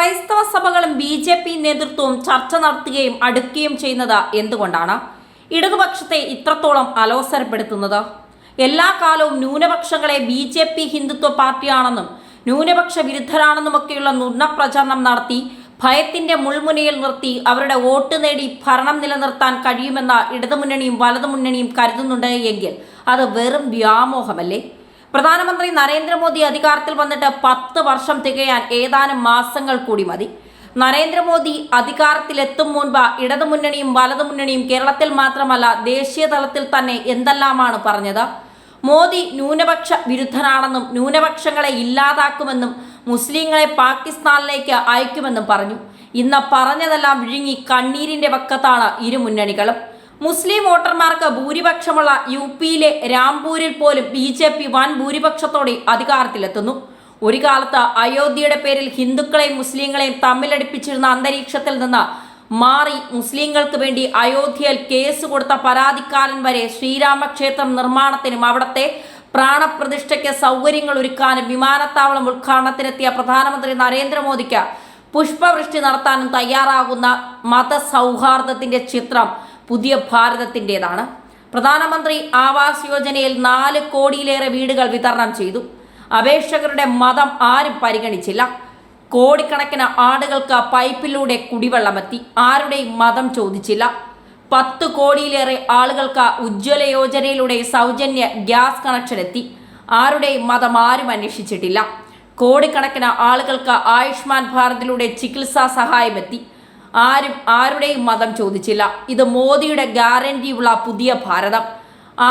ക്രൈസ്തവ സഭകളും BJP നേതൃത്വവും ചർച്ച നടത്തുകയും അടുക്കുകയും ചെയ്യുന്നത് എന്തുകൊണ്ടാണ് ഇടതുപക്ഷത്തെ ഇത്രത്തോളം അലോസരപ്പെടുത്തുന്നത്? എല്ലാ കാലവും ന്യൂനപക്ഷങ്ങളെ BJP ഹിന്ദുത്വ പാർട്ടിയാണെന്നും ന്യൂനപക്ഷ വിരുദ്ധരാണെന്നുമൊക്കെയുള്ള നുണപ്രചാരണം നടത്തി ഭയത്തിന്റെ മുൾമുനയിൽ നിർത്തി അവരുടെ വോട്ട് നേടി ഭരണം നിലനിർത്താൻ കഴിയുമെന്ന ഇടതുമുന്നണിയും വലതുമുന്നണിയും കരുതുന്നുണ്ട് എങ്കിൽ അത് വെറും വ്യാമോഹമല്ലേ? പ്രധാനമന്ത്രി നരേന്ദ്രമോദി അധികാരത്തിൽ വന്നിട്ട് 10 വർഷം തികയാൻ ഏതാനും മാസങ്ങൾ കൂടി മതി. നരേന്ദ്രമോദി അധികാരത്തിലെത്തും മുൻപ് ഇടതുമുന്നണിയും വലതുമുന്നണിയും കേരളത്തിൽ മാത്രമല്ല ദേശീയ തലത്തിൽ തന്നെ എന്തെല്ലാമാണ് പറഞ്ഞത്. മോദി ന്യൂനപക്ഷ വിരുദ്ധനാണെന്നും ന്യൂനപക്ഷങ്ങളെ ഇല്ലാതാക്കുമെന്നും മുസ്ലിങ്ങളെ പാകിസ്ഥാനിലേക്ക് അയക്കുമെന്നും പറഞ്ഞു. ഇന്ന് പറഞ്ഞതെല്ലാം വിഴുങ്ങി കണ്ണീരിന്റെ വക്കത്താണ് ഇരു മുന്നണികളും. മുസ്ലിം വോട്ടർമാർക്ക് ഭൂരിപക്ഷമുള്ള UPയിലെ രാംപൂരിൽ പോലും BJP വൻ ഭൂരിപക്ഷത്തോടെ അധികാരത്തിലെത്തുന്നു. ഒരു കാലത്ത് അയോധ്യയുടെ പേരിൽ ഹിന്ദുക്കളെയും മുസ്ലിങ്ങളെയും തമ്മിലടിപ്പിച്ചിരുന്ന അന്തരീക്ഷത്തിൽ നിന്ന് മാറി മുസ്ലിങ്ങൾക്ക് വേണ്ടി അയോധ്യയിൽ കേസ് കൊടുത്ത പരാതിക്കാരൻ വരെ ശ്രീരാമക്ഷേത്രം നിർമ്മാണത്തിനും അവിടത്തെ പ്രാണപ്രതിഷ്ഠയ്ക്ക് സൗകര്യങ്ങൾ ഒരുക്കാനും വിമാനത്താവളം ഉദ്ഘാടനത്തിനെത്തിയ പ്രധാനമന്ത്രി നരേന്ദ്രമോദിക്ക് പുഷ്പവൃഷ്ടി നടത്താനും തയ്യാറാകുന്ന മതസൗഹാർദ്ദത്തിന്റെ ചിത്രം പുതിയ ഭാരതത്തിൻ്റെതാണ്. പ്രധാനമന്ത്രി ആവാസ് യോജനയിൽ 4 കോടിയിലേറെ വീടുകൾ വിതരണം ചെയ്തു. അപേക്ഷകരുടെ മതം ആരും പരിഗണിച്ചില്ല. കോടിക്കണക്കിന് ആളുകൾക്ക് പൈപ്പിലൂടെ കുടിവെള്ളമെത്തി. ആരുടെയും മതം ചോദിച്ചില്ല. 10 കോടിയിലേറെ ആളുകൾക്ക് ഉജ്ജ്വല യോജനയിലൂടെ സൗജന്യ ഗ്യാസ് കണക്ഷൻ എത്തി. ആരുടെയും മതം ആരും അന്വേഷിച്ചിട്ടില്ല. കോടിക്കണക്കിന് ആളുകൾക്ക് ആയുഷ്മാൻ ഭാരതിലൂടെ ചികിത്സാ സഹായം എത്തി. ആരുടെയും മതം ചോദിച്ചില്ല. ഇത് മോദിയുടെ ഗ്യാരണ്ടിയുള്ള പുതിയ ഭാരതം.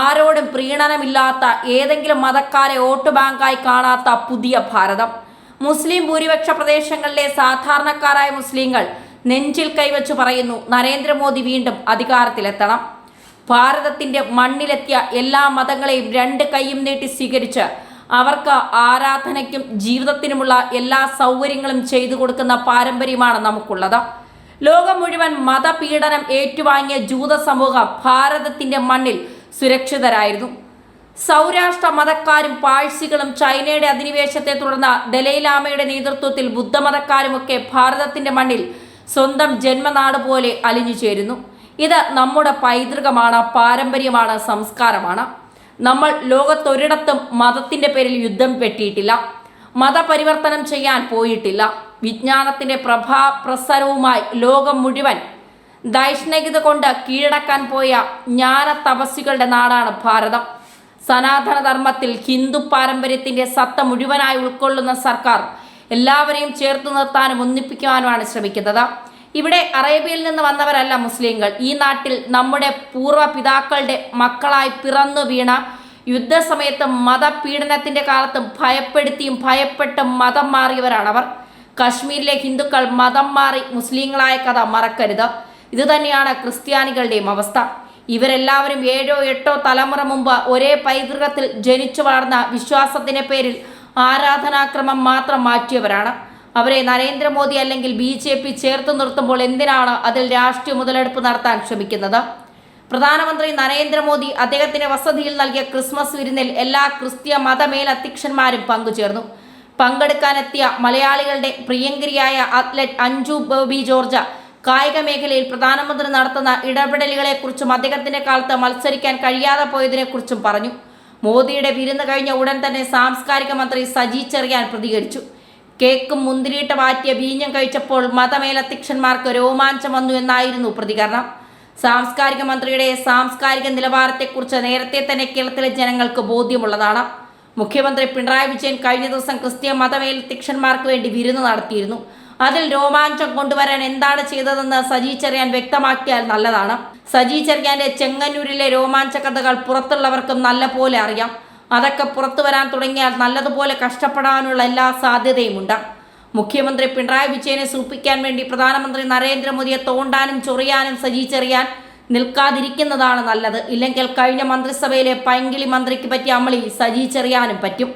ആരോടും പ്രീണനമില്ലാത്ത, ഏതെങ്കിലും മതക്കാരെ വോട്ട് ബാങ്കായി കാണാത്ത പുതിയ ഭാരതം. മുസ്ലിം ഭൂരിപക്ഷ പ്രദേശങ്ങളിലെ സാധാരണക്കാരായ മുസ്ലിങ്ങൾ നെഞ്ചിൽ കൈവച്ചു പറയുന്നു, നരേന്ദ്രമോദി വീണ്ടും അധികാരത്തിലെത്തണം. ഭാരതത്തിന്റെ മണ്ണിലെത്തിയ എല്ലാ മതങ്ങളെയും 2 കൈയും നീട്ടി സ്വീകരിച്ച് അവർക്ക് ആരാധനയ്ക്കും ജീവിതത്തിനുമുള്ള എല്ലാ സൗകര്യങ്ങളും ചെയ്തു കൊടുക്കുന്ന പാരമ്പര്യമാണ് നമുക്കുള്ളത്. ലോകം മുഴുവൻ മതപീഡനം ഏറ്റുവാങ്ങിയ ജൂത സമൂഹം ഭാരതത്തിന്റെ മണ്ണിൽ സുരക്ഷിതരായിരുന്നു. സൗരാഷ്ട്ര മതക്കാരും പാഴ്സികളും ചൈനയുടെ അധിനിവേശത്തെ തുടർന്ന് ദലൈലാമയുടെ നേതൃത്വത്തിൽ ബുദ്ധമതക്കാരുമൊക്കെ ഭാരതത്തിന്റെ മണ്ണിൽ സ്വന്തം ജന്മനാട് പോലെ അലിഞ്ഞു ചേരുന്നു. ഇത് നമ്മുടെ പൈതൃകമാണ്, പാരമ്പര്യമാണ്, സംസ്കാരമാണ്. നമ്മൾ ലോകത്തൊരിടത്തും മതത്തിന്റെ പേരിൽ യുദ്ധം വെട്ടിയിട്ടില്ല. മതപരിവർത്തനം ചെയ്യാൻ പോയിട്ടില്ല. വിജ്ഞാനത്തിന്റെ പ്രസാരവുമായി ലോകം മുഴുവൻ ദൈഷ്ണികത കൊണ്ട് കീഴടക്കാൻ പോയ ജ്ഞാന തപസ്വികളുടെ നാടാണ് ഭാരതം. സനാതന ധർമ്മത്തിൽ ഹിന്ദു പാരമ്പര്യത്തിന്റെ സത്ത മുഴുവനായി ഉൾക്കൊള്ളുന്ന സർക്കാർ എല്ലാവരെയും ചേർത്ത് നിർത്താനും ഒന്നിപ്പിക്കുവാനുമാണ് ശ്രമിക്കുന്നത്. ഇവിടെ അറേബ്യയിൽ നിന്ന് വന്നവരല്ല മുസ്ലിങ്ങൾ. ഈ നാട്ടിൽ നമ്മുടെ പൂർവ്വ പിതാക്കളുടെ മക്കളായി പിറന്നു വീണ യുദ്ധസമയത്ത് മതപീഡനത്തിന്റെ കാലത്തും ഭയപ്പെടുത്തിയും ഭയപ്പെട്ടും മതം മാറിയവരാണവർ. കശ്മീരിലെ ഹിന്ദുക്കൾ മതം മാറി മുസ്ലിങ്ങളായ കഥ മറക്കരുത്. ഇതുതന്നെയാണ് ക്രിസ്ത്യാനികളുടെയും അവസ്ഥ. ഇവരെല്ലാവരും 7 or 8 തലമുറ മുമ്പ് ഒരേ പൈതൃകത്തിൽ ജനിച്ചു വളർന്ന വിശ്വാസത്തിന്റെ പേരിൽ ആരാധനാക്രമം മാത്രം മാറ്റിയവരാണ്. അവരെ നരേന്ദ്രമോദി അല്ലെങ്കിൽ BJP ചേർത്ത് നിർത്തുമ്പോൾ എന്തിനാണ് അതിൽ രാഷ്ട്രീയ മുതലെടുപ്പ് നടത്താൻ ശ്രമിക്കുന്നത്? പ്രധാനമന്ത്രി നരേന്ദ്രമോദി അദ്ദേഹത്തിന്റെ വസതിയിൽ നൽകിയ ക്രിസ്മസ് വിരുന്നിൽ എല്ലാ ക്രിസ്ത്യ മതമേലധ്യക്ഷന്മാരും പങ്കുചേർന്നു. പങ്കെടുക്കാനെത്തിയ മലയാളികളുടെ പ്രിയങ്കരിയായ അത്ലറ്റ് അഞ്ജു ബോബി ജോർജ് കായിക മേഖലയിൽ പ്രധാനമന്ത്രി നടത്തുന്ന ഇടപെടലുകളെക്കുറിച്ചും അദ്ദേഹത്തിന്റെ കാലത്ത് മത്സരിക്കാൻ കഴിയാതെ പോയതിനെക്കുറിച്ചും പറഞ്ഞു. മോദിയുടെ വിരുന്ന് കഴിഞ്ഞ ഉടൻ തന്നെ സാംസ്കാരിക മന്ത്രി സജി ചെറിയാൻ പ്രതികരിച്ചു. കേക്കും മുന്തിരിയിട്ട് മാറ്റിയ വീഞ്ഞം കഴിച്ചപ്പോൾ മതമേലധ്യക്ഷന്മാർക്ക് രോമാഞ്ചം വന്നു എന്നായിരുന്നു പ്രതികരണം. സാംസ്കാരിക മന്ത്രിയുടെ സാംസ്കാരിക നിലവാരത്തെക്കുറിച്ച് നേരത്തെ തന്നെ കേരളത്തിലെ ജനങ്ങൾക്ക് ബോധ്യമുള്ളതാണ്. മുഖ്യമന്ത്രി പിണറായി വിജയൻ കഴിഞ്ഞ ദിവസം ക്രിസ്ത്യ മതമേലധ്യക്ഷന്മാർക്ക് വേണ്ടി വിരുന്ന് നടത്തിയിരുന്നു. അതിൽ രോമാഞ്ചം കൊണ്ടുവരാൻ എന്താണ് ചെയ്തതെന്ന് സജി ചെറിയാൻ വ്യക്തമാക്കിയാൽ നല്ലതാണ്. സജി ചെറിയാന്റെ ചെങ്ങന്നൂരിലെ രോമാഞ്ച കഥകൾ പുറത്തുള്ളവർക്കും നല്ല പോലെ അറിയാം. അതൊക്കെ പുറത്തു വരാൻ തുടങ്ങിയാൽ നല്ലതുപോലെ കഷ്ടപ്പെടാനുള്ള എല്ലാ സാധ്യതയുമുണ്ട്. മുഖ്യമന്ത്രി പിണറായി വിജയനെ സൂപ്പിക്കാൻ വേണ്ടി പ്രധാനമന്ത്രി നരേന്ദ്രമോദിയെ തോണ്ടാനും ചൊറിയാനും സജി ചെറിയാൻ നിൽക്കാതിരിക്കുന്നതാണ് നല്ലത്. ഇല്ലെങ്കിൽ കഴിഞ്ഞ മന്ത്രിസഭയിലെ പൈങ്കിളി മന്ത്രിക്ക് പറ്റിയ അമളി സജി ചെറിയാനും പറ്റും.